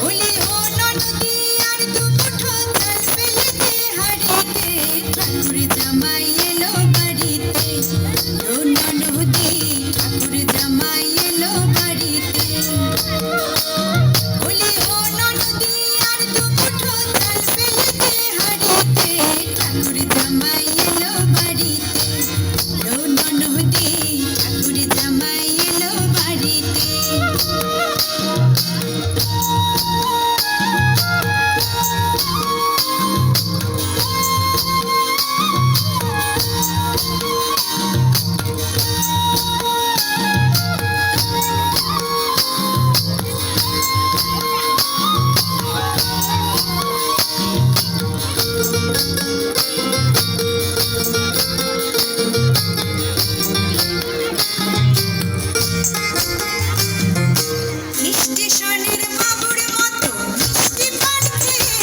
বলি ও ননদি আর দু মুঠো চাল পেলে দে হাড়িতে, ঠাকুর জামাই এলো বাড়িতে। ও ননদি ঠাকুর জামাই এলো বাড়িতে। বলি ও ননদি আর দু মুঠো চাল পেলে দে হাড়িতে, ঠাকুর জামাই এলো বাড়িতে। ও ননদি ঠাকুর জামাই এলো বাড়িতে। স্টেশনের বাবুর মতো মিষ্টি পান খেয়ে,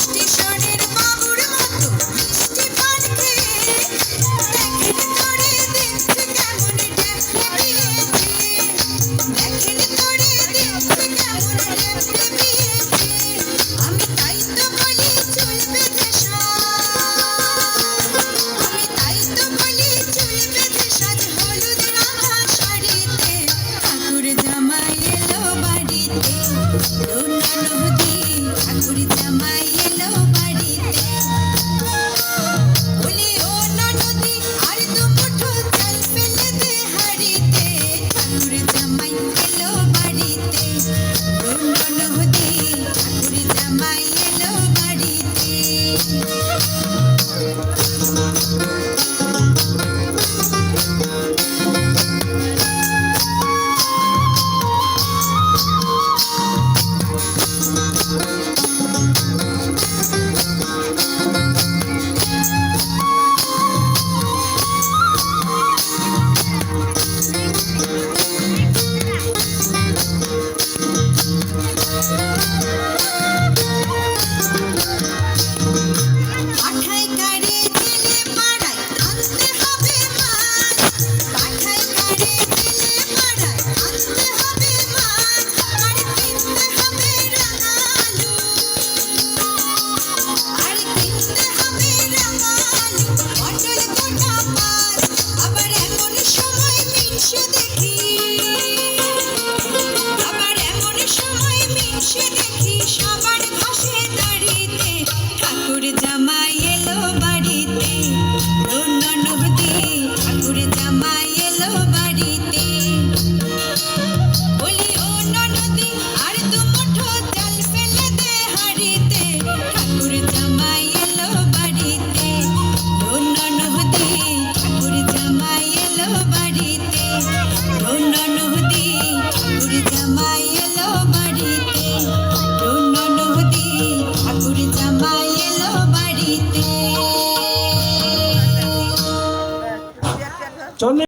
স্টেশনের বাবুর মতো মিষ্টি পান খেয়ে, দেখেন তোরে দেখতে কেমন ডেপলে বিয়েছে, দেখেন তোরে দেখতে কেমন ডেপলে বিয়েছে। আমি তাই তো বলি চুল বেঁধে সাজ, আমি তাই তো বলি চুল বেঁধে সাজ, হলুদ রাঙা শাড়িতে, ঠাকুর জামাই এলো বাড়িতে। ও ননদি ঠাকুর জামাই